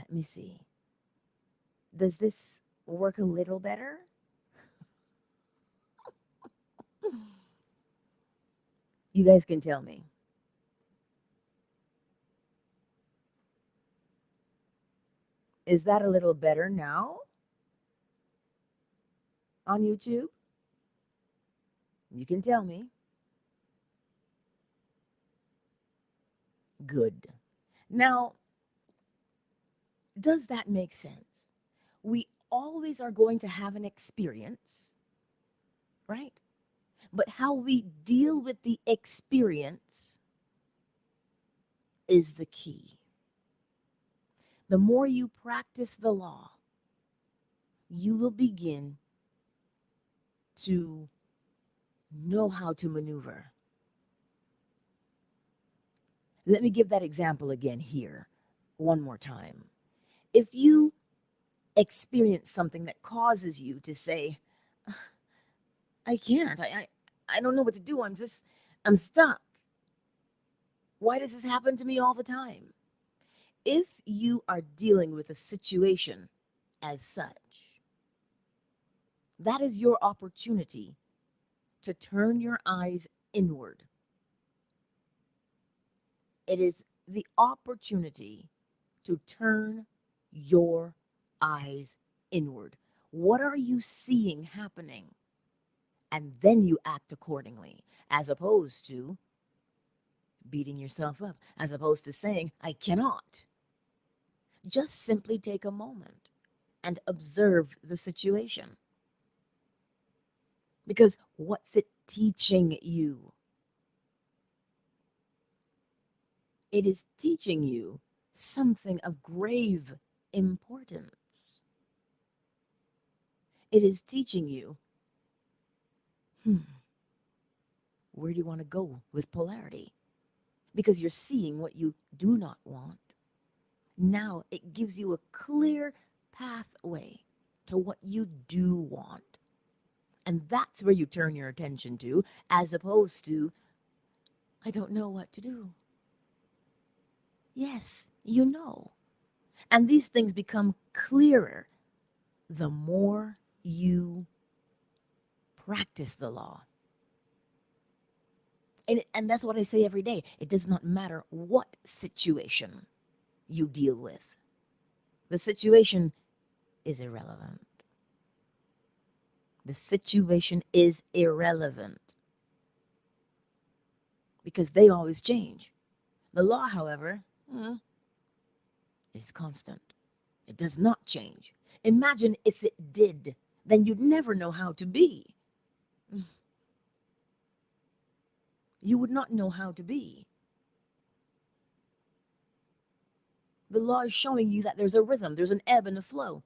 Let me see. Does this work a little better? You guys can tell me. Is that a little better now on YouTube? You can tell me. Good. Now, does that make sense? We always are going to have an experience, right? But how we deal with the experience is the key. The more you practice the law, you will begin to know how to maneuver. Let me give that example again here, one more time. If you experience something that causes you to say, I can't, I don't know what to do, I'm stuck. Why does this happen to me all the time? If you are dealing with a situation as such, that is your opportunity to turn your eyes inward. It is the opportunity to turn your eyes inward. What are you seeing happening? And then you act accordingly, as opposed to beating yourself up, as opposed to saying, I cannot. Just simply take a moment and observe the situation. Because what's it teaching you? It is teaching you something of grave importance. It is teaching you, where do you want to go with polarity? Because you're seeing what you do not want. Now it gives you a clear pathway to what you do want. And that's where you turn your attention to, as opposed to, I don't know what to do. Yes, you know. And these things become clearer the more you practice the law. And that's what I say every day. It does not matter what situation you deal with. The situation is irrelevant. The situation is irrelevant because they always change. The law, however, is constant. It does not change. Imagine if it did, then you'd never know how to be. You would not know how to be. The law is showing you that there's a rhythm, there's an ebb and a flow.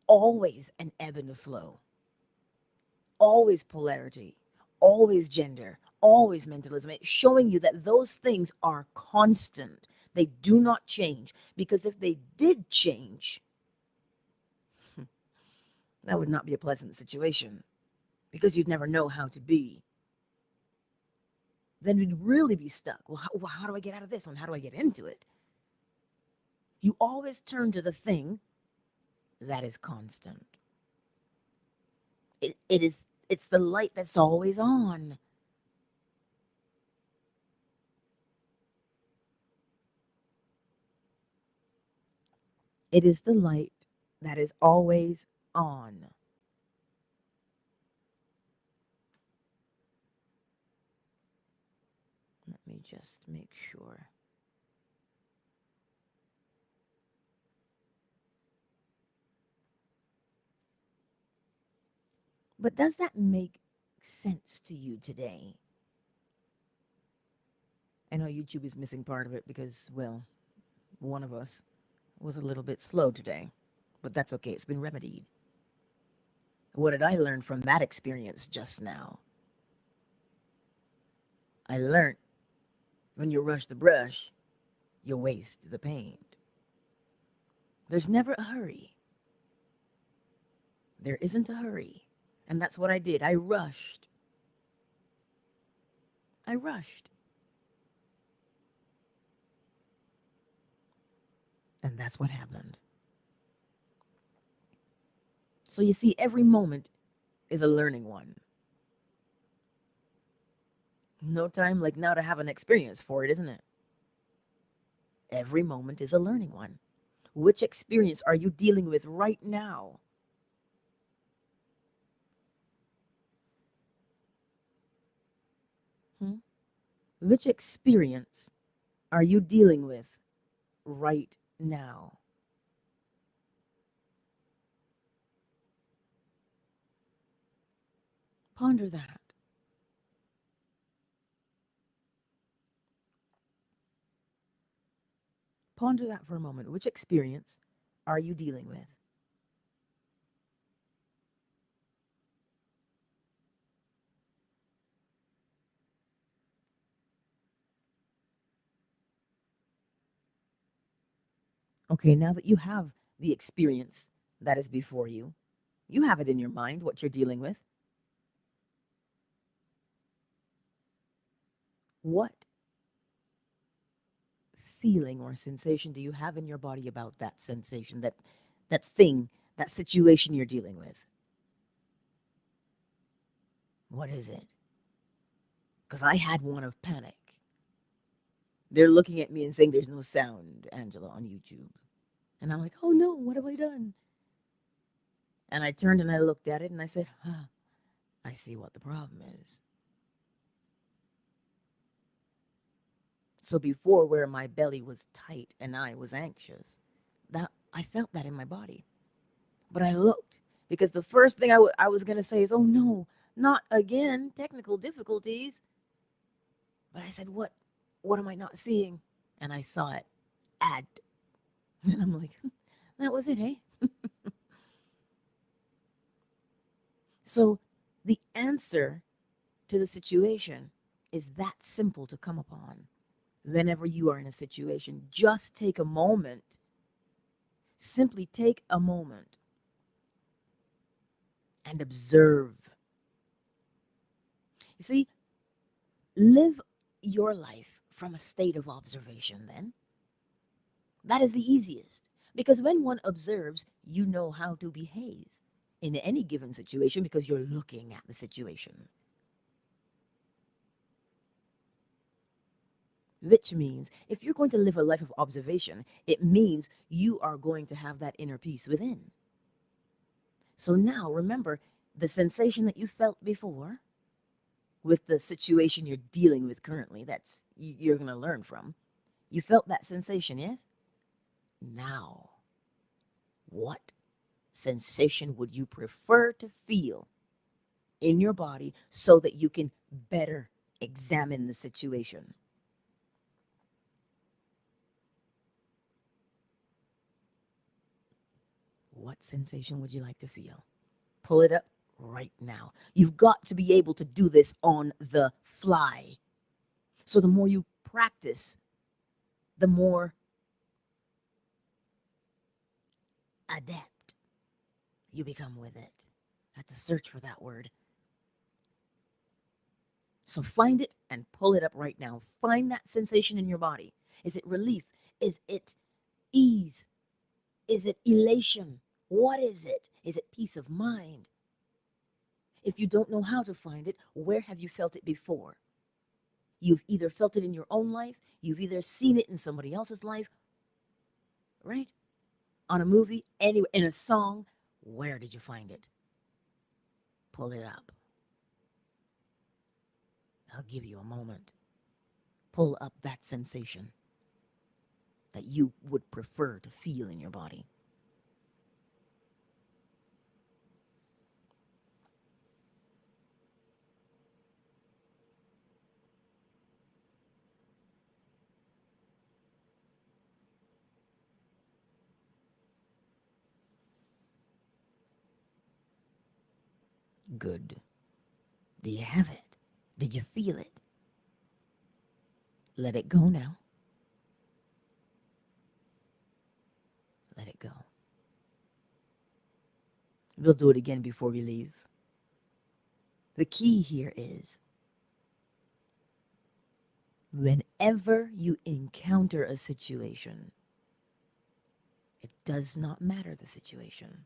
Always an ebb and a flow. Always polarity, always gender, always mentalism. It's showing you that those things are constant. They do not change. Because if they did change, that would not be a pleasant situation. Because you'd never know how to be. Then we'd really be stuck. Well, how do I get out of this one? How do I get into it? You always turn to the thing that is constant. It's the light that's always on. It is the light that is always on. Let me just make sure. But does that make sense to you today? I know YouTube is missing part of it because, well, one of us was a little bit slow today. But that's okay. It's been remedied. What did I learn from that experience just now? I learned when you rush the brush, you waste the paint. There's never a hurry. There isn't a hurry. And that's what I did. I rushed. And that's what happened. So you see, every moment is a learning one. No time like now to have an experience for it, isn't it? Every moment is a learning one. Which experience are you dealing with right now? Hmm? Which experience are you dealing with right now? Ponder that. Ponder that for a moment. Which experience are you dealing with? Okay, now that you have the experience that is before you, you have it in your mind what you're dealing with. What feeling or sensation do you have in your body about that sensation, that thing, that situation you're dealing with? What is it? Because I had one of panic. They're looking at me and saying there's no sound, Angela, on YouTube. And I'm like, oh no, what have I done? And I turned and I looked at it and I said, I see what the problem is. So before, where my belly was tight and I was anxious, that I felt that in my body. But I looked, because the first thing I was going to say is, oh no, not again, technical difficulties. But I said, what am I not seeing? And I saw it, add. And I'm like, that was it, hey? So the answer to the situation is that simple to come upon. Whenever you are in a situation, just take a moment. Simply take a moment and observe. You see, live your life from a state of observation then. That is the easiest. Because when one observes, you know how to behave in any given situation because you're looking at the situation. Which means if you're going to live a life of observation, it means you are going to have that inner peace within. So now remember the sensation that you felt before with the situation you're dealing with currently, that's you're going to learn from. You felt that sensation, yes? Now, what sensation would you prefer to feel in your body so that you can better examine the situation? What sensation would you like to feel? Pull it up right now. You've got to be able to do this on the fly. So the more you practice, the more adept you become with it. I have to search for that word. So find it and pull it up right now. Find that sensation in your body. Is it relief? Is it ease? Is it elation? What is it? Is it peace of mind? If you don't know how to find it, where have you felt it before? You've either felt it in your own life, you've either seen it in somebody else's life, right? On a movie, anywhere, in a song. Where did you find it? Pull it up. I'll give you a moment. Pull up that sensation that you would prefer to feel in your body. Good. Do you have it? Did you feel it? Let it go now. Let it go. We'll do it again before we leave. The key here is whenever you encounter a situation, It does not matter the situation.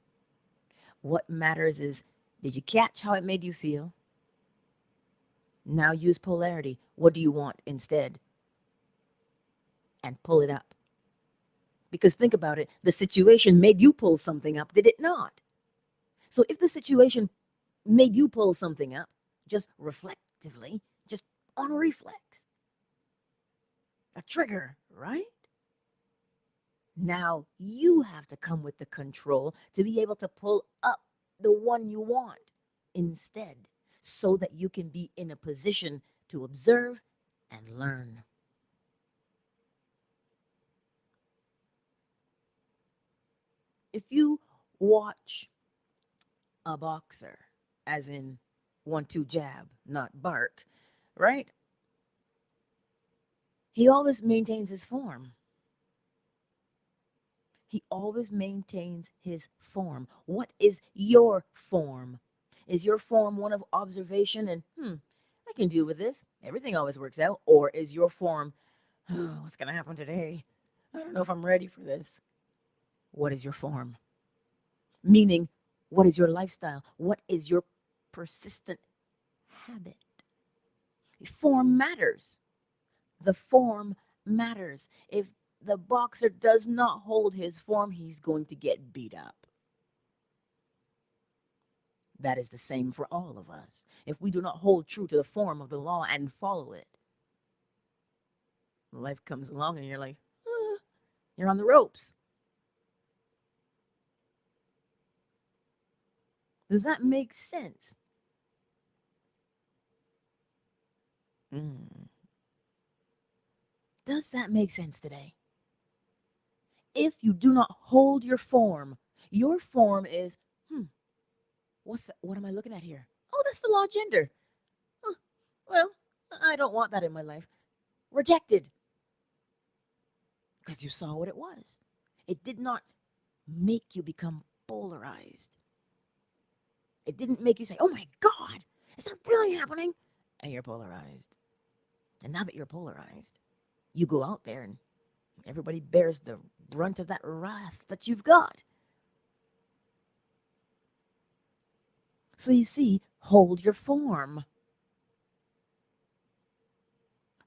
What matters is, did you catch how it made you feel? Now use polarity. What do you want instead? And pull it up. Because think about it, the situation made you pull something up, did it not? So if the situation made you pull something up, just reflectively, just on reflex, a trigger, right? Now you have to come with the control to be able to pull up the one you want instead, so that you can be in a position to observe and learn. If you watch a boxer, as in 1-2 jab, not bark, right? He always maintains his form. He always maintains his form. What is your form? Is your form one of observation and, I can deal with this, everything always works out? Or is your form, oh, what's going to happen today? I don't know if I'm ready for this. What is your form? Meaning, what is your lifestyle? What is your persistent habit? Form matters. The form matters. If the boxer does not hold his form, he's going to get beat up. That is the same for all of us. If we do not hold true to the form of the law and follow it, life comes along and you're like, you're on the ropes. Does that make sense? Does that make sense today? If you do not hold your form is, what's that? What am I looking at here? Oh, that's the law of gender. Huh, well, I don't want that in my life. Rejected. Because you saw what it was. It did not make you become polarized. It didn't make you say, oh my God, is that really happening? And you're polarized. And now that you're polarized, you go out there and everybody bears the brunt of that wrath that you've got. So you see, hold your form.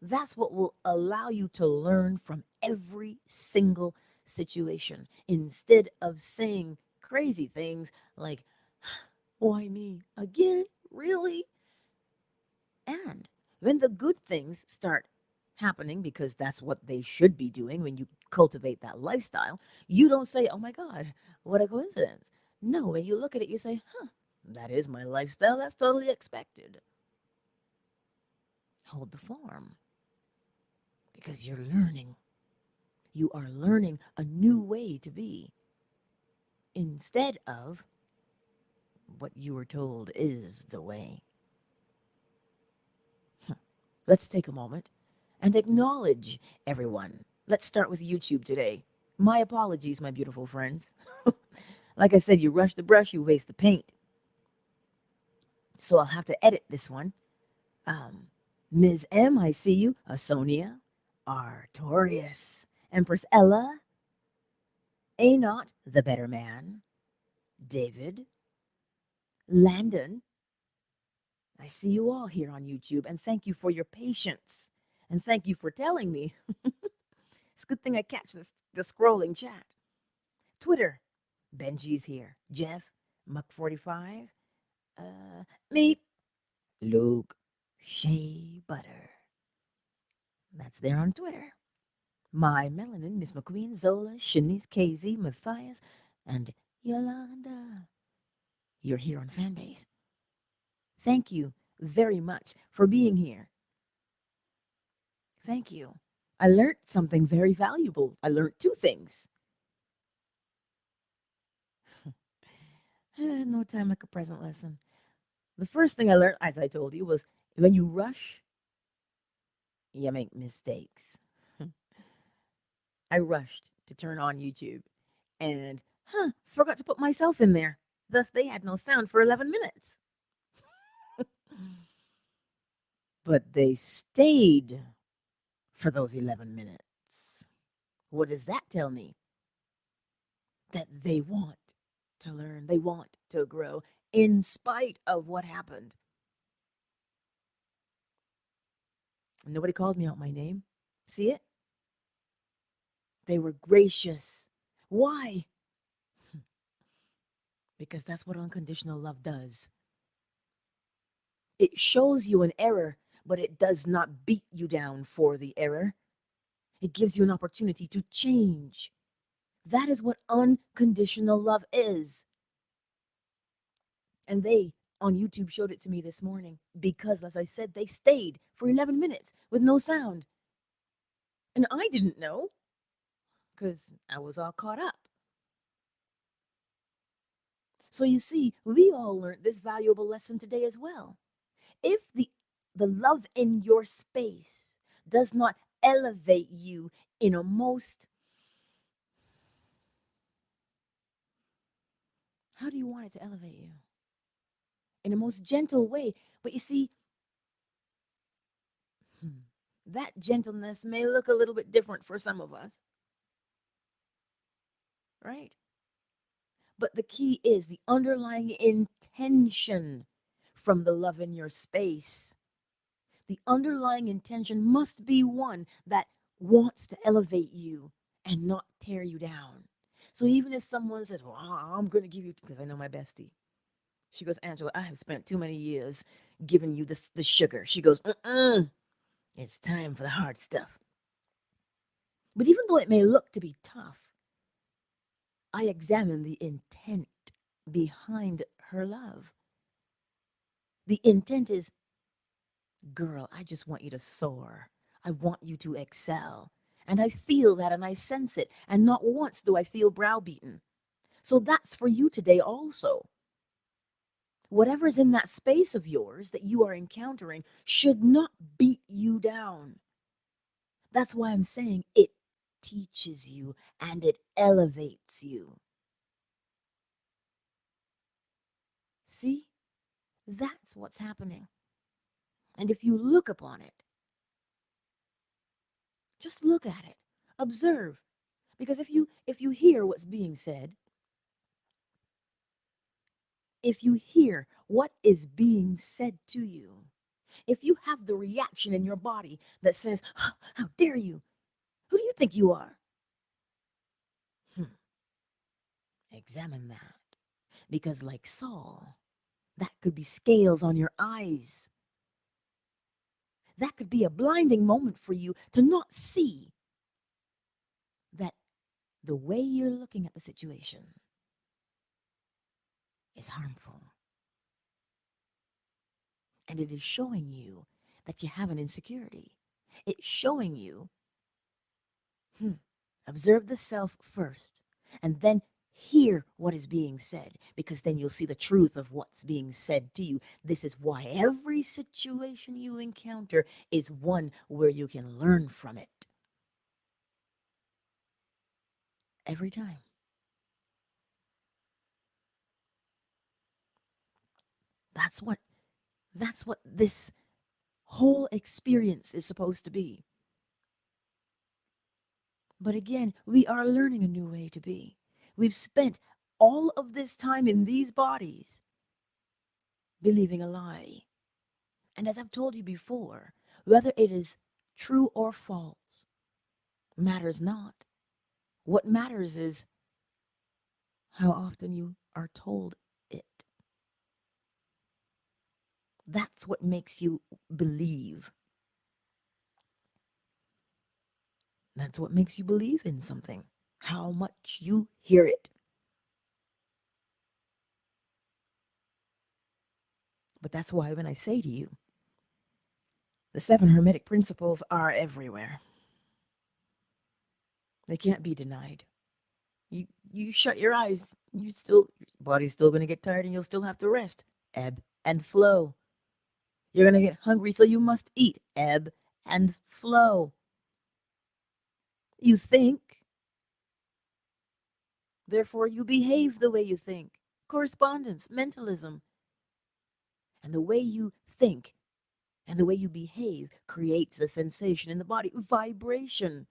That's what will allow you to learn from every single situation instead of saying crazy things like, why me again? Really? And when the good things start happening, because that's what they should be doing when you cultivate that lifestyle, you don't say, oh my God, what a coincidence. No, when you look at it, you say, that is my lifestyle. That's totally expected. Hold the form because you're learning. You are learning a new way to be instead of what you were told is the way. Let's take a moment and acknowledge everyone. Let's start with YouTube today. My apologies, my beautiful friends. Like I said, you rush the brush, you waste the paint. So I'll have to edit this one. Ms. M, I see you. Sonia, Artorius, Empress Ella, A Not, the Better Man, David, Landon. I see you all here on YouTube, and thank you for your patience. And thank you for telling me. It's a good thing I catch the scrolling chat. Twitter, Benji's here. Jeff, Muck45, me, Luke, Shea Butter. That's there on Twitter. My Melanin, Miss McQueen, Zola, Shanice, Casey, Matthias, and Yolanda. You're here on Fanbase. Thank you very much for being here. Thank you. I learned something very valuable. I learned two things. No time like a present lesson. The first thing I learned, as I told you, was when you rush, you make mistakes. I rushed to turn on YouTube and, forgot to put myself in there. Thus, they had no sound for 11 minutes. But they stayed for those 11 minutes. What does that tell me? that they want to learn, they want to grow in spite of what happened. Nobody called me out my name. See it? They were gracious. Why? Because that's what unconditional love does. It shows you an error, but it does not beat you down for the error. It gives you an opportunity to change. That is what unconditional love is. And they on YouTube showed it to me this morning because, as I said, they stayed for 11 minutes with no sound. And I didn't know because I was all caught up. So you see, we all learned this valuable lesson today as well. If the love in your space does not elevate you in a most, how do you want it to elevate you? In a most gentle way. But you see, that gentleness may look a little bit different for some of us, right? But the key is the underlying intention from the love in your space. The underlying intention must be one that wants to elevate you and not tear you down. So even if someone says, well, I'm going to give you, because I know my bestie. She goes, Angela, I have spent too many years giving you the sugar. She goes, it's time for the hard stuff. But even though it may look to be tough, I examine the intent behind her love. The intent is, girl, I just want you to soar. I want you to excel. And I feel that and I sense it. And not once do I feel browbeaten. So that's for you today also. Whatever's in that space of yours that you are encountering should not beat you down. That's why I'm saying it teaches you and it elevates you. See? That's what's happening. And if you look upon it, just look at it, observe. Because if you hear what's being said, if you hear what is being said to you, if you have the reaction in your body that says, how dare you? Who do you think you are? Examine that. Because like Saul, that could be scales on your eyes. That could be a blinding moment for you to not see that the way you're looking at the situation is harmful. And it is showing you that you have an insecurity. It's showing you, observe the self first, and then hear what is being said, because then you'll see the truth of what's being said to you. This is why every situation you encounter is one where you can learn from it. Every time. That's what this whole experience is supposed to be. But again, we are learning a new way to be. We've spent all of this time in these bodies believing a lie. And as I've told you before, whether it is true or false matters not. What matters is how often you are told it. That's what makes you believe. That's what makes you believe in something. How much you hear it. But that's why when I say to you, the 7 Hermetic principles are everywhere. They can't be denied. You shut your eyes, your body's still going to get tired and you'll still have to rest. Ebb and flow. You're going to get hungry, so you must eat. Ebb and flow. You think, therefore you behave the way you think. Correspondence, mentalism. And the way you think and the way you behave creates a sensation in the body. Vibration.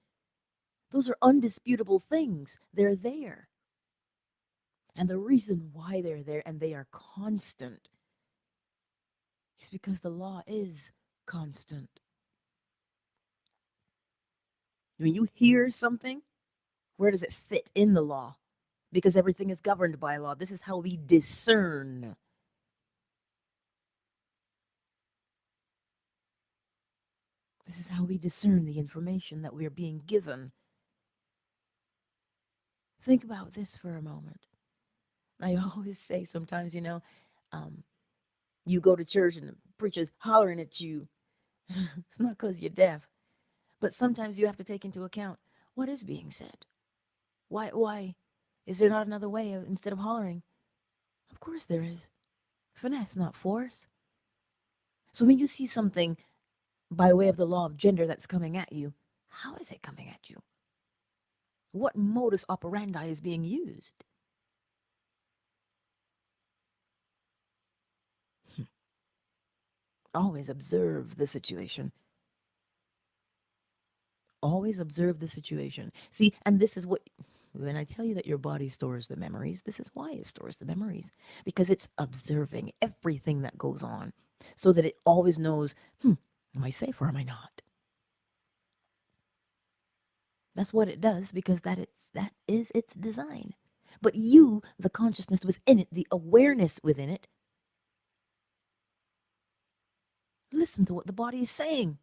Those are undisputable things. They're there. And the reason why they're there and they are constant is because the law is constant. When you hear something, where does it fit in the law? Because everything is governed by law. This is how we discern. This is how we discern the information that we are being given. Think about this for a moment. I always say sometimes, um, you go to church and the preacher's hollering at you. It's not because you're deaf, but sometimes you have to take into account what is being said. Why is there not another way instead of hollering? Of course there is. Finesse, not force. So when you see something by way of the law of gender that's coming at you, how is it coming at you? What modus operandi is being used? Always observe the situation. Always observe the situation. See, and this is what, when I tell you that your body stores the memories, this is why it stores the memories. Because it's observing everything that goes on so that it always knows, am I safe or am I not? That's what it does because that is its design. But you, the consciousness within it, the awareness within it, listen to what the body is saying.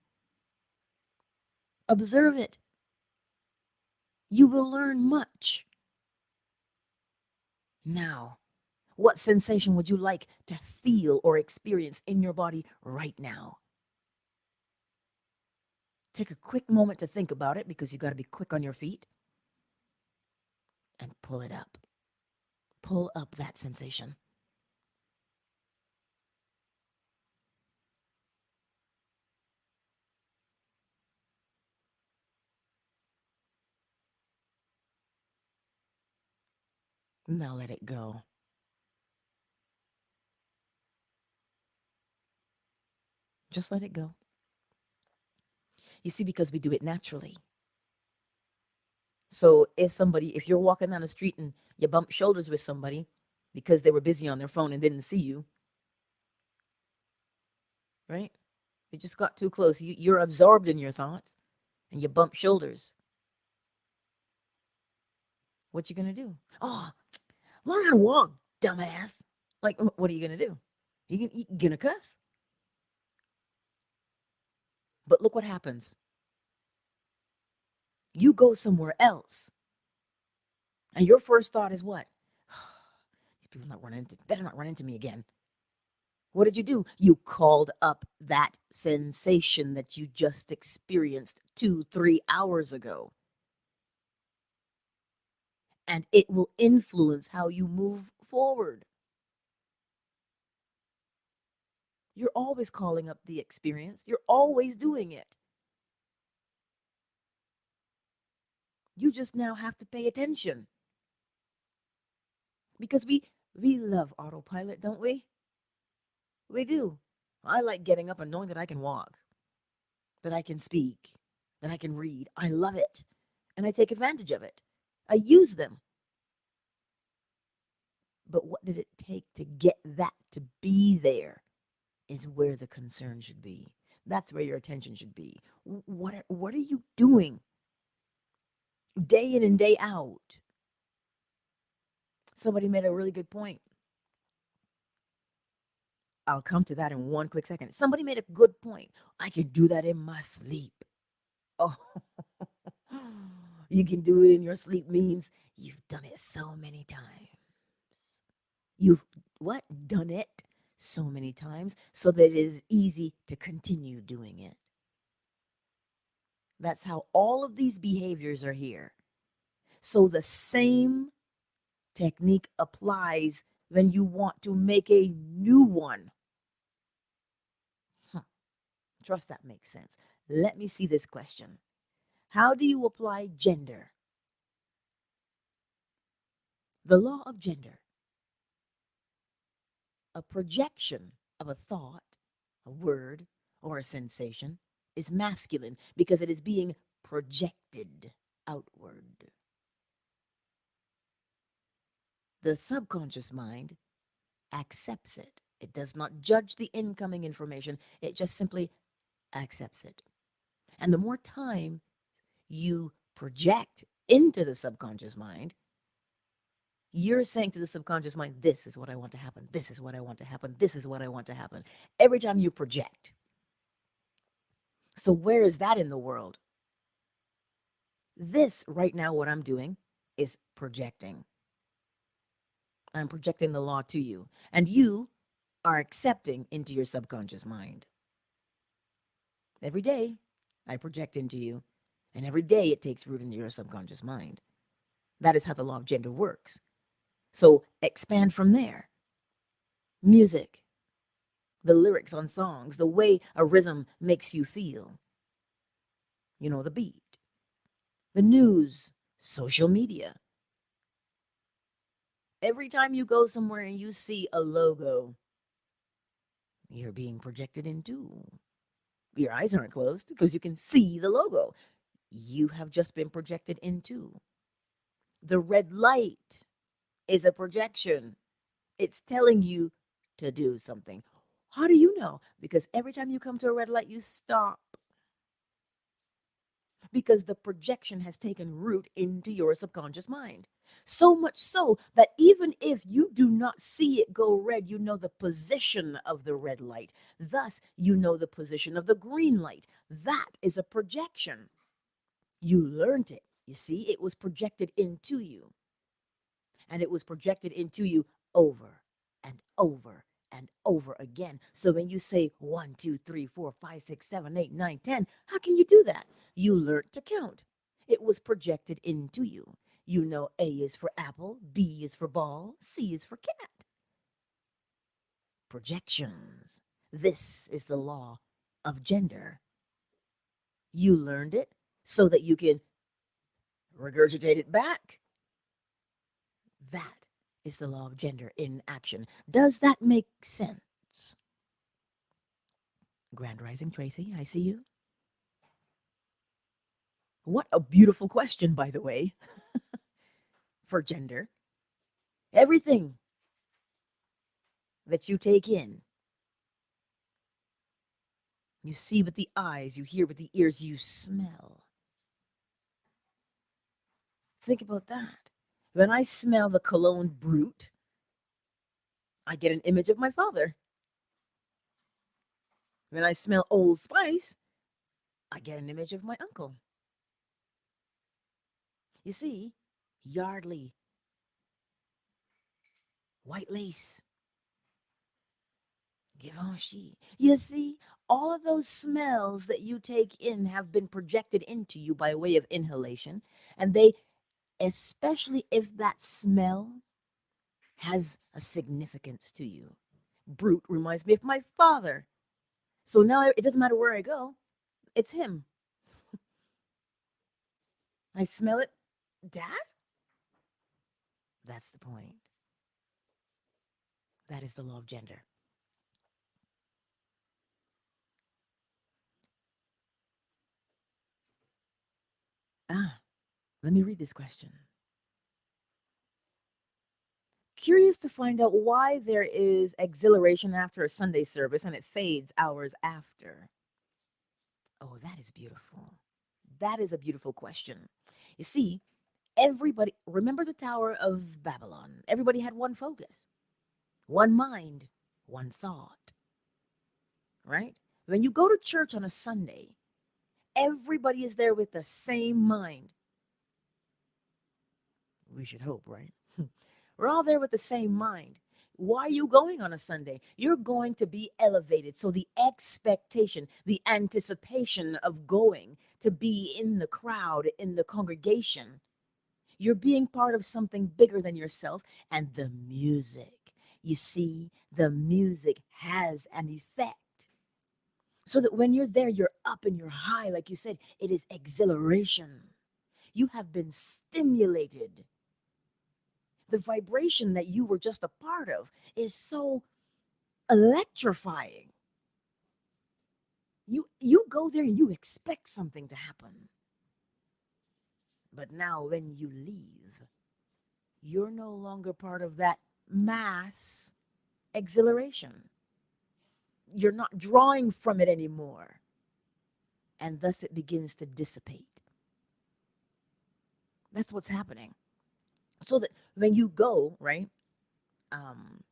Observe it. You will learn much. Now, what sensation would you like to feel or experience in your body right now? Take a quick moment to think about it because you got to be quick on your feet and pull it up. Pull up that sensation. Now let it go. Just let it go. You see, because we do it naturally. So if you're walking down the street and you bump shoulders with somebody because they were busy on their phone and didn't see you, right? You just got too close. You're absorbed in your thoughts and you bump shoulders. What you gonna do? Oh, learn how to walk, dumbass. Like, what are you gonna do? You gonna cuss? But look what happens. You go somewhere else, and your first thought is what? These people better not run into me again. What did you do? You called up that sensation that you just experienced 2-3 hours ago. And it will influence how you move forward. You're always calling up the experience. You're always doing it. You just now have to pay attention. Because we love autopilot, don't we? We do. I like getting up and knowing that I can walk, that I can speak, that I can read. I love it. And I take advantage of it. I use them. But what did it take to get that to be there is where the concern should be. That's where your attention should be. What are you doing day in and day out? Somebody made a really good point. I'll come to that in one quick second. Somebody made a good point. I can do that in my sleep. Oh, you can do it in your sleep means you've done it so many times. You've what? Done it so many times so that it is easy to continue doing it. That's how all of these behaviors are here. So the same technique applies when you want to make a new one. Trust that makes sense. Let me see this question. How do you apply gender? The law of gender, a projection of a thought, a word, or a sensation, is masculine because it is being projected outward. The subconscious mind accepts it. It does not judge the incoming information, it just simply accepts it. And the more time you project into the subconscious mind, you're saying to the subconscious mind, this is what I want to happen. This is what I want to happen. This is what I want to happen. Every time you project. So, where is that in the world? This right now, what I'm doing is projecting. I'm projecting the law to you. And you are accepting into your subconscious mind. Every day, I project into you. And every day, it takes root into your subconscious mind. That is how the law of gender works. So, expand from there. Music, the lyrics on songs, the way a rhythm makes you feel. You know, the beat, the news, social media. Every time you go somewhere and you see a logo, you're being projected into. Your eyes aren't closed because you can see the logo. You have just been projected into. The red light is a projection. It's telling you to do something. How do you know? Because every time you come to a red light, you stop. Because the projection has taken root into your subconscious mind. So much so that even if you do not see it go red, you know the position of the red light. Thus, you know the position of the green light. That is a projection. You learned it. You see, it was projected into you. And it was projected into you over and over and over again. So when you say 1, 2, 3, 4, 5, 6, 7, 8, 9, 10, how can you do that? You learned to count. It was projected into you. You know A is for apple, B is for ball, C is for cat. Projections. This is the law of gender. You learned it so that you can regurgitate it back. That is the law of gender in action. Does that make sense? Grand Rising Tracy, I see you. What a beautiful question, by the way, for gender. Everything that you take in, you see with the eyes, you hear with the ears, you smell. Think about that. When I smell the cologne brute, I get an image of my father. When I smell Old Spice, I get an image of my uncle. You see, Yardley, white lace, Givenchy. You see, all of those smells that you take in have been projected into you by way of inhalation, and they, especially if that smell has a significance to you. Brute reminds me of my father. So now it doesn't matter where I go, it's him. I smell it. Dad? That's the point. That is the law of gender. Let me read this question. Curious to find out why there is exhilaration after a Sunday service and it fades hours after. Oh, that is beautiful. That is a beautiful question. You see, everybody, remember the Tower of Babylon? Everybody had one focus, one mind, one thought, right? When you go to church on a Sunday, everybody is there with the same mind. We should hope, right? We're all there with the same mind. Why are you going on a Sunday? You're going to be elevated. So the expectation, the anticipation of going to be in the crowd, in the congregation, you're being part of something bigger than yourself. And the music, you see, the music has an effect. So that when you're there, you're up and you're high. Like you said, it is exhilaration. You have been stimulated. The vibration that you were just a part of is so electrifying. You go there and you expect something to happen. But now when you leave, you're no longer part of that mass exhilaration. You're not drawing from it anymore. And thus it begins to dissipate. That's what's happening. So that when you go, right? Um,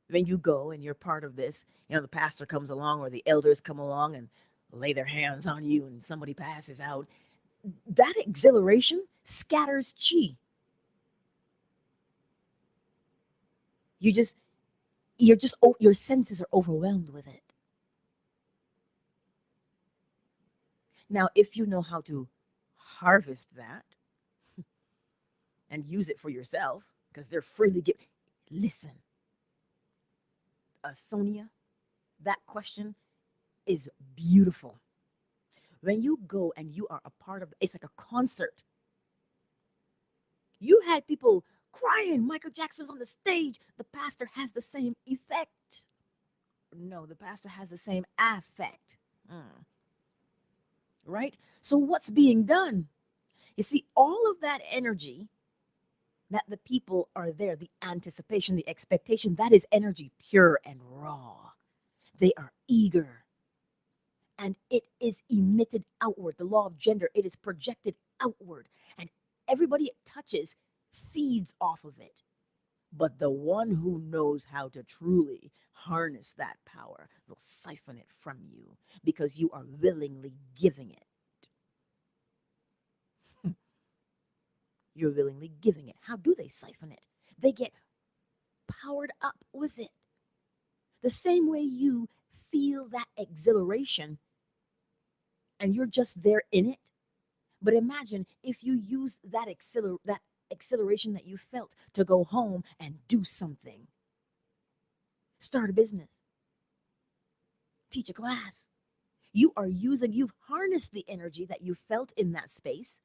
when you go and you're part of this, the pastor comes along or the elders come along and lay their hands on you and somebody passes out, that exhilaration scatters chi. You just, your senses are overwhelmed with it. Now, if you know how to harvest that and use it for yourself, because they're freely given. Listen, Sonia, that question is beautiful. When you go and you are a part of, it's like a concert. You had people crying, Michael Jackson's on the stage. The pastor has the same effect. No, the pastor has the same affect. Mm, right? So what's being done? You see, all of that energy that the people are there, the anticipation, the expectation, that is energy pure and raw. They are eager. And it is emitted outward. The law of gender, it is projected outward. And everybody it touches feeds off of it. But the one who knows how to truly harness that power will siphon it from you because you are willingly giving it. You're willingly giving it. How do they siphon it? They get powered up with it. The same way you feel that exhilaration and you're just there in it. But imagine if you use that exhilaration that you felt to go home and do something. Start a business. Teach a class. You've harnessed the energy that you felt in that space,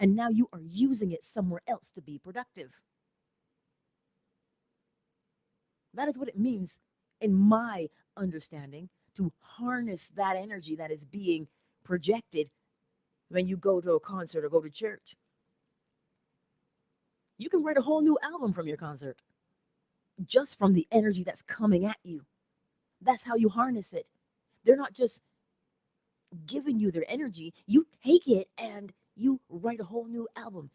and now you are using it somewhere else to be productive. That is what it means, in my understanding, to harness that energy that is being projected when you go to a concert or go to church. You can write a whole new album from your concert just from the energy that's coming at you. That's how you harness it. They're not just giving you their energy. You take it and you write a whole new album.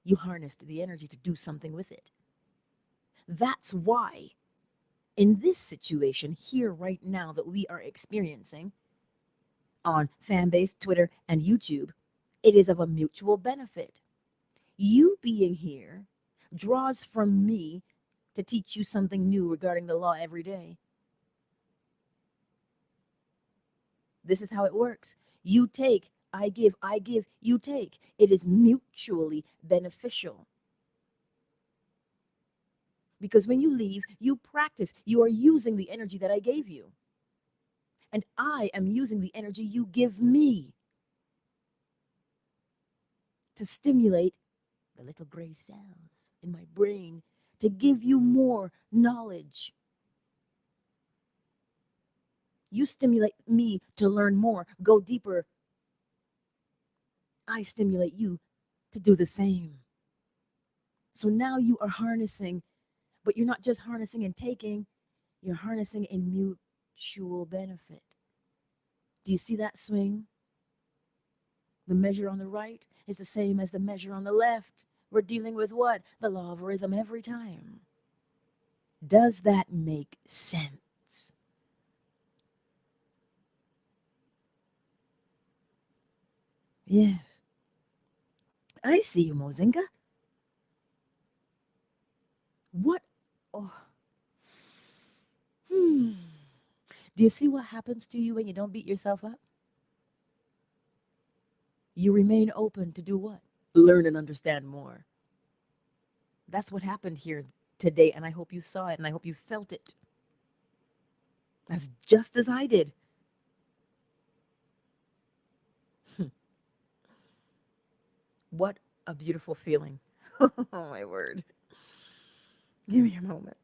You harnessed the energy to do something with it. That's why in this situation here right now that we are experiencing on Fanbase, Twitter, and YouTube, it is of a mutual benefit. You being here draws from me to teach you something new regarding the law every day. This is how it works. You take, I give, you take. It is mutually beneficial. Because when you leave, you practice. You are using the energy that I gave you. And I am using the energy you give me to stimulate the little gray cells in my brain to give you more knowledge. You stimulate me to learn more, go deeper. I stimulate you to do the same. So now you are harnessing, but you're not just harnessing and taking, you're harnessing in mutual benefit. Do you see that swing? The measure on the right is the same as the measure on the left. We're dealing with what? The law of rhythm every time. Does that make sense? Yes. I see you, Mozinga. What? Oh. Hmm. Do you see what happens to you when you don't beat yourself up? You remain open to do what? Learn and understand more. That's what happened here today, and I hope you saw it, and I hope you felt it. That's just as I did. What a beautiful feeling. Oh, my word. Give me a moment.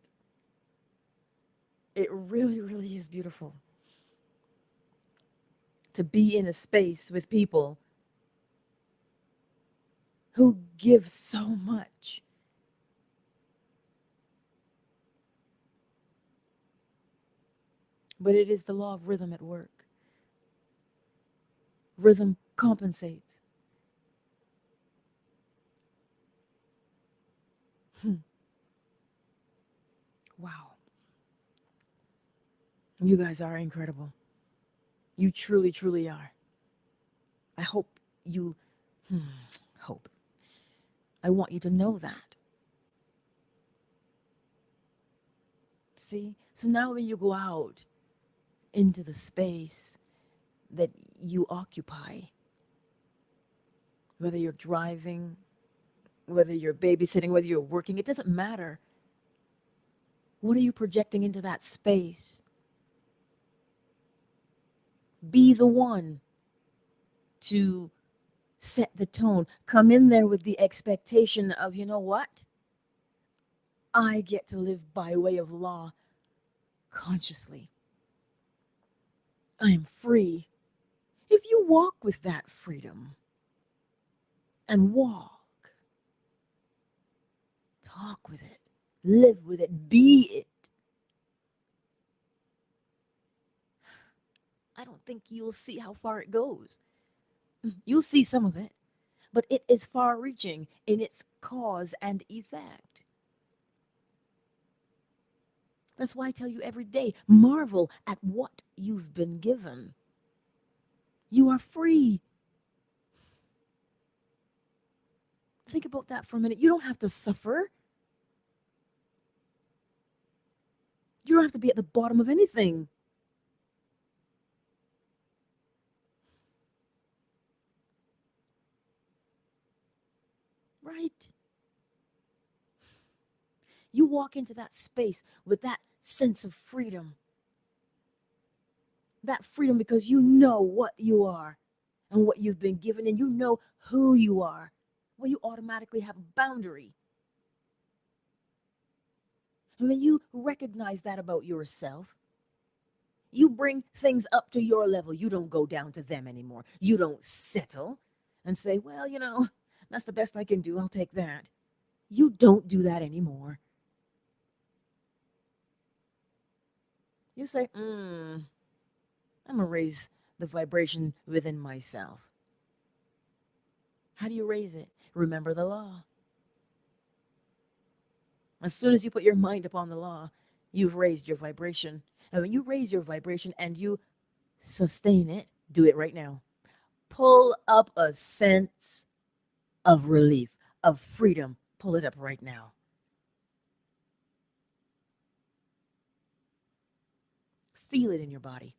It really, really is beautiful to be in a space with people who give so much But it is the law of rhythm at work. Rhythm compensates. Wow. You guys are incredible. You truly, truly are. I hope you, hmm, hope. I want you to know that. See? So now when you go out into the space that you occupy, whether you're driving, whether you're babysitting, whether you're working, it doesn't matter. What are you projecting into that space? Be the one to set the tone. Come in there with the expectation of, you know what? I get to live by way of law consciously. I am free. If you walk with that freedom and walk, talk with it, live with it, be it, I don't think you'll see how far it goes. You'll see some of it, but it is far reaching in its cause and effect. That's why I tell you every day, marvel at what you've been given. You are free. Think about that for a minute. You don't have to suffer. You don't have to be at the bottom of anything. Right? You walk into that space with that sense of freedom. That freedom because you know what you are and what you've been given, and you know who you are. Well, you automatically have a boundary. And when you recognize that about yourself, you bring things up to your level. You don't go down to them anymore. You don't settle and say, well, that's the best I can do. I'll take that. You don't do that anymore. You say, I'm going to raise the vibration within myself. How do you raise it? Remember the law. As soon as you put your mind upon the law, you've raised your vibration. And when you raise your vibration and you sustain it, do it right now. Pull up a sense of relief, of freedom. Pull it up right now. Feel it in your body.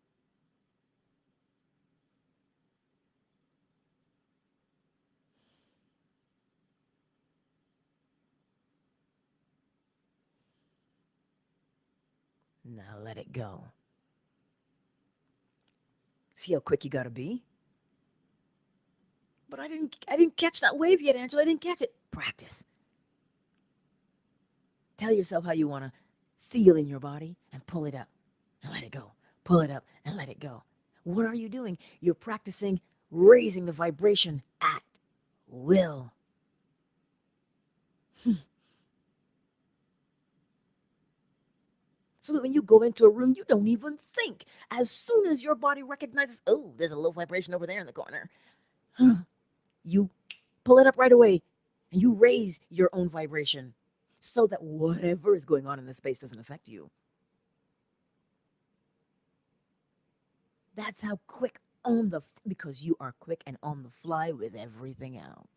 Now let it go. See how quick you got to be? But I didn't catch that wave yet, Angela. I didn't catch it. Practice. Tell yourself how you want to feel in your body and pull it up and let it go. Pull it up and let it go. What are you doing? You're practicing raising the vibration at will. So that when you go into a room, you don't even think. As soon as your body recognizes, oh, there's a low vibration over there in the corner, you pull it up right away and you raise your own vibration so that whatever is going on in the space doesn't affect you. That's how quick because you are quick and on the fly with everything else.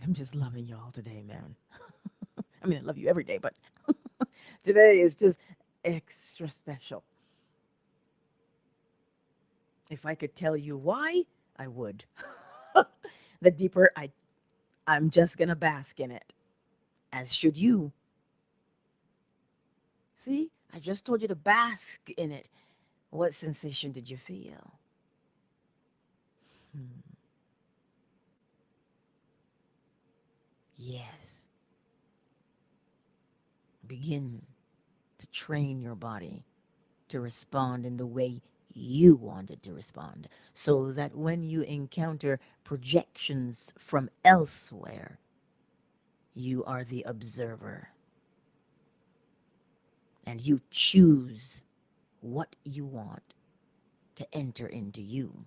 I'm just loving y'all today, man. I mean, I love you every day, but today is just extra special. If I could tell you why, I would. The deeper I'm just going to bask in it, as should you. See, I just told you to bask in it. What sensation did you feel? Yes. Begin to train your body to respond in the way you want it to respond, so that when you encounter projections from elsewhere, You are the observer. And you choose what you want to enter into you.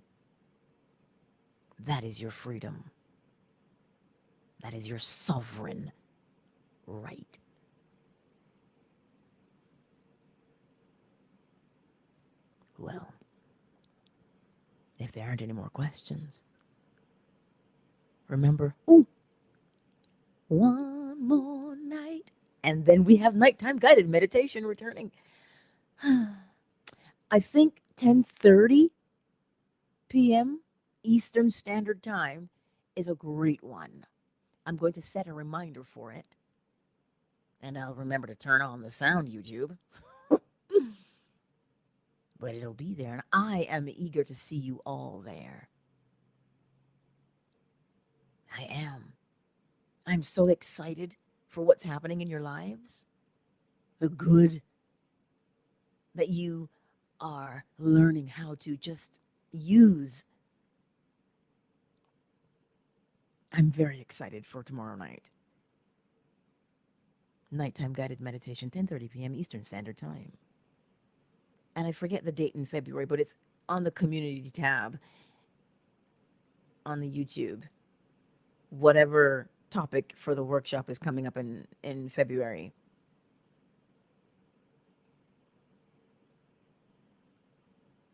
That is your freedom. That is your sovereign right. Well, if there aren't any more questions, remember, one more night. And then we have nighttime guided meditation returning. I think 10:30 p.m. Eastern Standard Time is a great one. I'm going to set a reminder for it. And I'll remember to turn on the sound, YouTube. But it'll be there, and I am eager to see you all there. I am. I'm so excited for what's happening in your lives. The good that you are learning how to just use. I'm very excited for tomorrow night. Nighttime guided meditation, 10:30 p.m. Eastern Standard Time. And I forget the date in February, but it's on the community tab on the YouTube. Whatever topic for the workshop is coming up in February.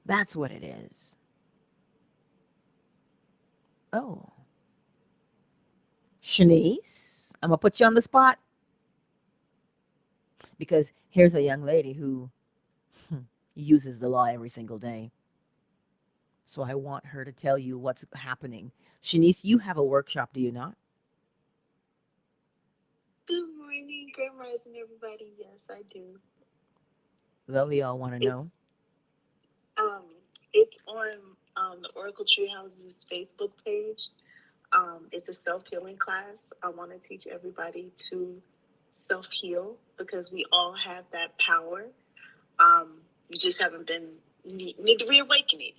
That's what it is. Oh. Shanice, I'm going to put you on the spot. Because here's a young lady who uses the law every single day. So I want her to tell you what's happening. Shanice, you have a workshop, do you not? Good morning, Grand Rising, everybody. Yes, I do. Well, we all want to know. It's on the Oracle Treehouse's Facebook page. It's a self-healing class. I want to teach everybody to self-heal because we all have that power. You just haven't been need to reawaken it.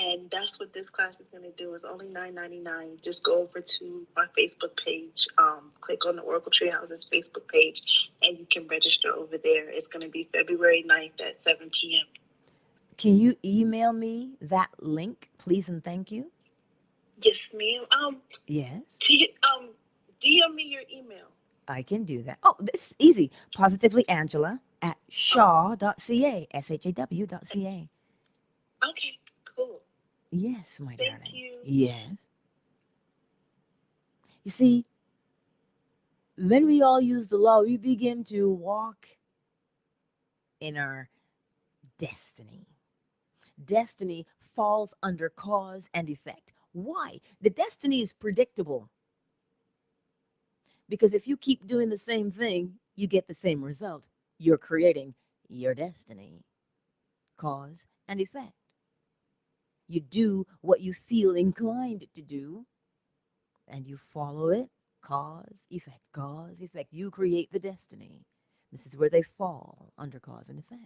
And that's what this class is going to do. It's only $9.99. Just go over to my Facebook page, click on the Oracle Treehouse's Facebook page, and you can register over there. It's going to be February 9th at 7 p.m. Can you email me that link, please and thank you? Yes, ma'am. Yes. DM me your email. I can do that. Oh, this is easy. Positively Angela at shaw.ca, shaw.ca. Okay, cool. Yes, my darling. Thank you. Yes. You see, when we all use the law, we begin to walk in our destiny. Destiny falls under cause and effect. Why? The destiny is predictable. Because if you keep doing the same thing, you get the same result. You're creating your destiny. Cause and effect. You do what you feel inclined to do, and you follow it. Cause, effect, cause, effect. You create the destiny. This is where they fall under cause and effect.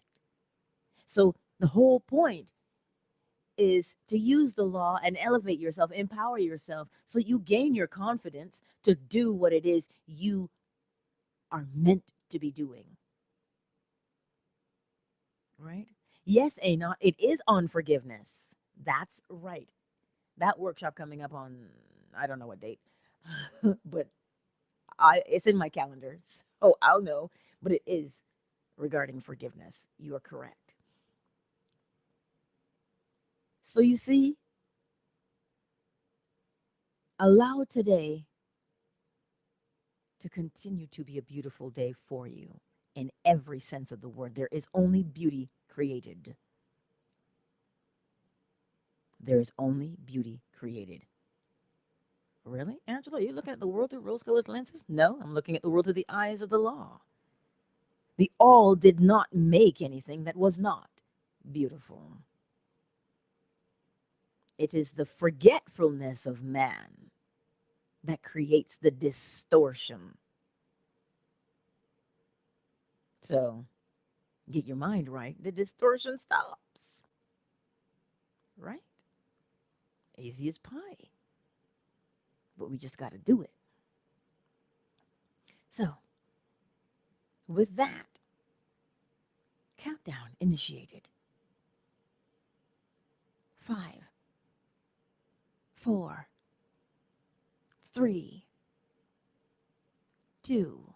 So the whole point is to use the law and elevate yourself, empower yourself, so you gain your confidence to do what it is you are meant to be doing. Right? Yes, Anot, it is on forgiveness. That's right. That workshop coming up on, I don't know what date, but it's in my calendar. So I'll know, but it is regarding forgiveness. You are correct. So you see, allow today to continue to be a beautiful day for you in every sense of the word. There is only beauty created. There is only beauty created. Really, Angela? You're looking at the world through rose-colored lenses? No, I'm looking at the world through the eyes of the law. The all did not make anything that was not beautiful. It is the forgetfulness of man that creates the distortion. So, get your mind right, the distortion stops. Right? Easy as pie. But we just got to do it. So, with that, countdown initiated. 5, 4, 3, 2,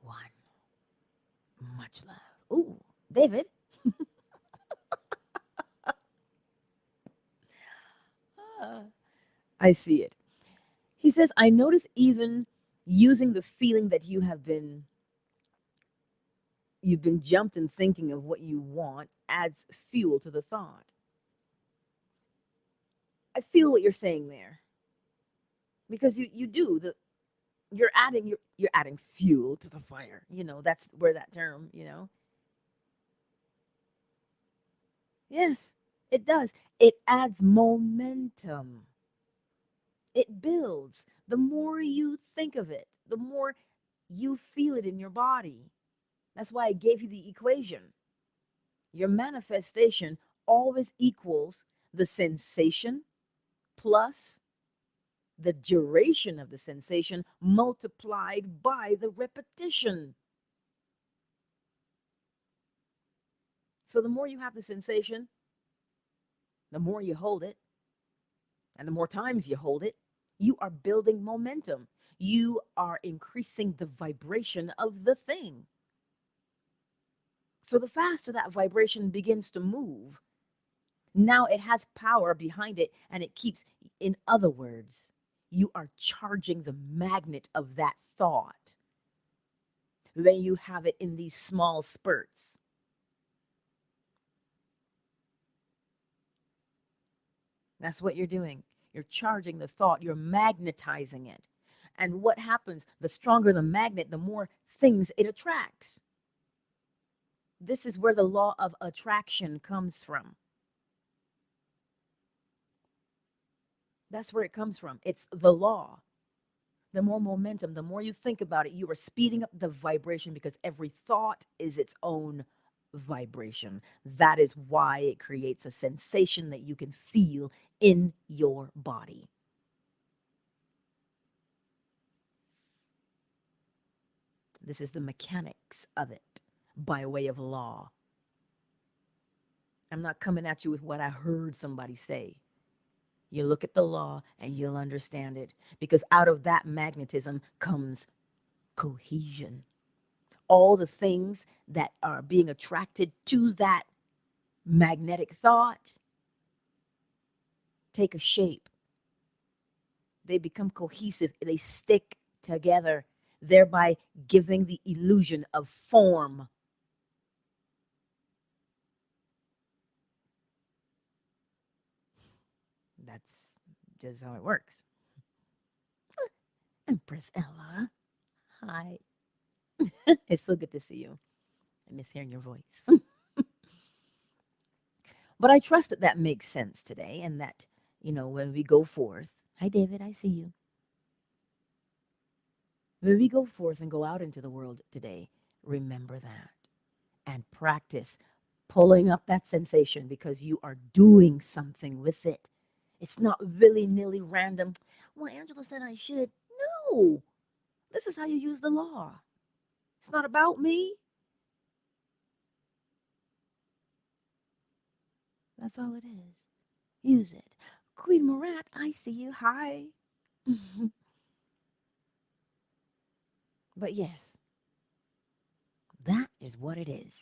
1. Much love. Ooh, David. Ah, I see it. He says, I notice even using the feeling that you've been jumped in thinking of what you want adds fuel to the thought. I feel what you're saying there. Because you do the you're adding fuel to the fire. That's where that term. Yes, it does. It adds momentum. It builds. The more you think of it, the more you feel it in your body. That's why I gave you the equation. Your manifestation always equals the sensation plus the duration of the sensation multiplied by the repetition. So the more you have the sensation, the more you hold it, and the more times you hold it, you are building momentum. You are increasing the vibration of the thing. So the faster that vibration begins to move, now it has power behind it and it keeps, in other words, you are charging the magnet of that thought. Then you have it in these small spurts. That's what you're doing. You're charging the thought, you're magnetizing it. And what happens? The stronger the magnet, the more things it attracts. This is where the law of attraction comes from. That's where it comes from. It's the law. The more momentum, the more you think about it, you are speeding up the vibration because every thought is its own vibration. That is why it creates a sensation that you can feel in your body. This is the mechanics of it by way of law. I'm not coming at you with what I heard somebody say. You look at the law and you'll understand it, because out of that magnetism comes cohesion. All the things that are being attracted to that magnetic thought take a shape. They become cohesive. They stick together, thereby giving the illusion of form. That's just how it works. Empress Ella, hi. It's so good to see you. I miss hearing your voice. But I trust that that makes sense today, and that, when we go forth, hi, David, I see you. When we go forth and go out into the world today, remember that and practice pulling up that sensation, because you are doing something with it. It's not willy-nilly random. Well, Angela said I should. No, this is how you use the law. It's not about me. That's all it is. Use it. Queen Marat, I see you. Hi. But yes, that is what it is.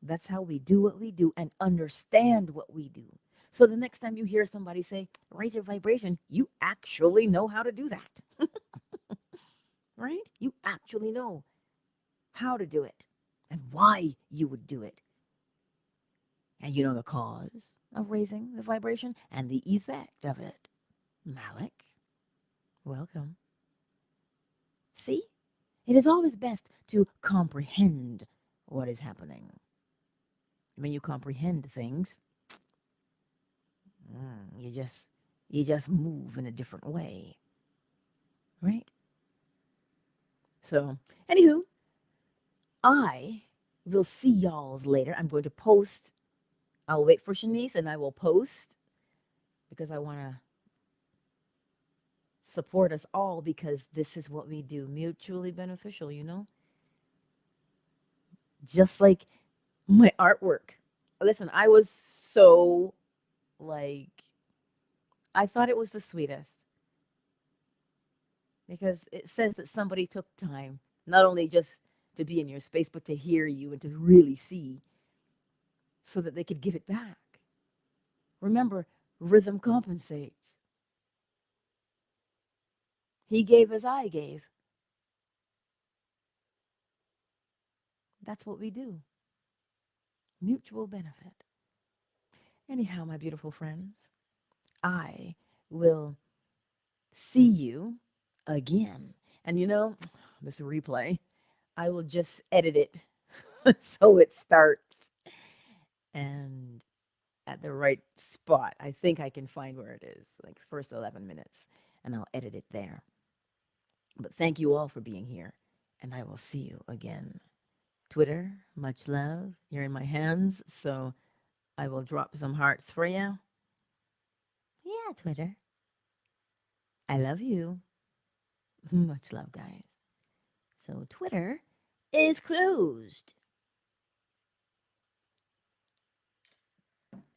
That's how we do what we do and understand what we do. So the next time you hear somebody say, raise your vibration, you actually know how to do that. Right? You actually know how to do it and why you would do it. And you know the cause of raising the vibration and the effect of it. Malik, welcome. See? It is always best to comprehend what is happening. When you comprehend things, you just move in a different way, right? So, anywho, I will see y'all's later. I'm going to post. I'll wait for Shanice and I will post, because I want to support us all because this is what we do, mutually beneficial, just like my artwork. Listen, I was so like, I thought it was the sweetest because it says that somebody took time not only just to be in your space, but to hear you and to really see so that they could give it back. Remember, rhythm compensates. He gave as I gave. That's what we do. Mutual benefit. Anyhow, my beautiful friends, I will see you again. And this replay, I will just edit it so it starts and at the right spot. I think I can find where it is, like the first 11 minutes, and I'll edit it there. But thank you all for being here, and I will see you again. Twitter, much love. You're in my hands, so I will drop some hearts for you. Yeah, Twitter. I love you. Much love, guys. So Twitter is closed.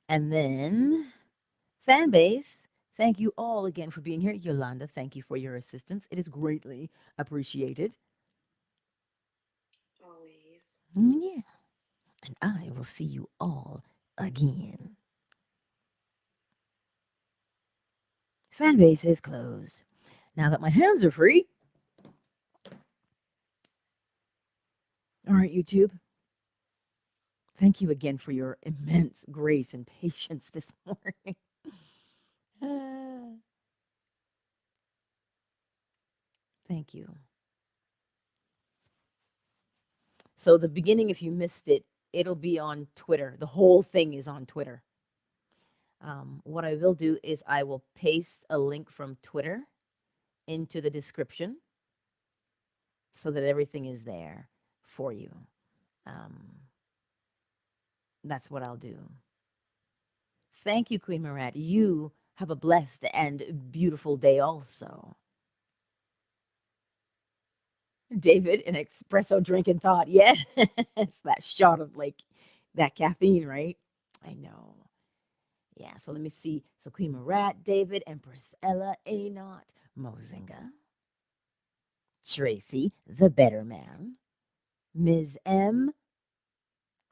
And then fan base. Thank you all again for being here. Yolanda, thank you for your assistance. It is greatly appreciated. Always. Yeah. And I will see you all again. Fan base is closed. Now that my hands are free. All right, YouTube. Thank you again for your immense grace and patience this morning. Thank you. So, the beginning, if you missed it, it'll be on Twitter. The whole thing is on Twitter. What I will do is I will paste a link from Twitter into the description so that everything is there for you. Um, that's what I'll do. Thank you, Queen Marat. You have a blessed and beautiful day also. David, an espresso drinking thought. Yes, that shot of like that caffeine, right? I know. Yeah, so let me see. So Queen Marat, David, Empress Ella, Anot, Mozinga, Tracy, the better man, Ms. M,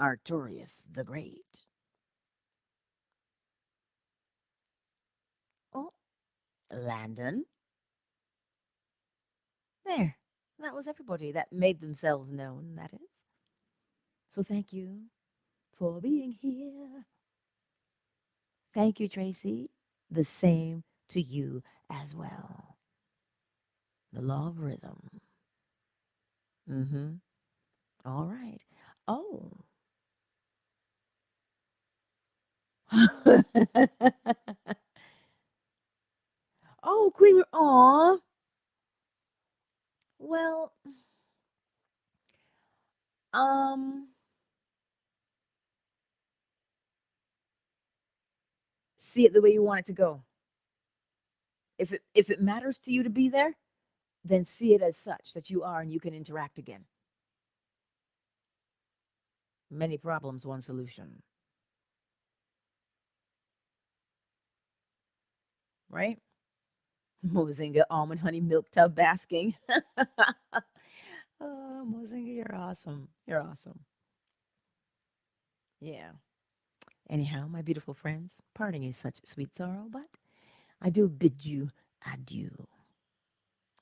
Artorius the Great. Oh, Landon. There. That was everybody that made themselves known, that is. So thank you for being here. Thank you, Tracy. The same to you as well. The law of rhythm. Mm-hmm. All right. Oh. Oh, Queen. Aw. Well, um, see it the way you want it to go. If it matters to you to be there, then see it as such that you are and you can interact again. Many problems, one solution. Right? Mozinga, almond honey milk tub basking. Oh, Mozinga, you're awesome. You're awesome. Yeah. Anyhow, my beautiful friends, parting is such sweet sorrow, but I do bid you adieu.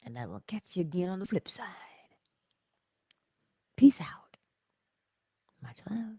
And I will catch you again on the flip side. Peace out. Much love.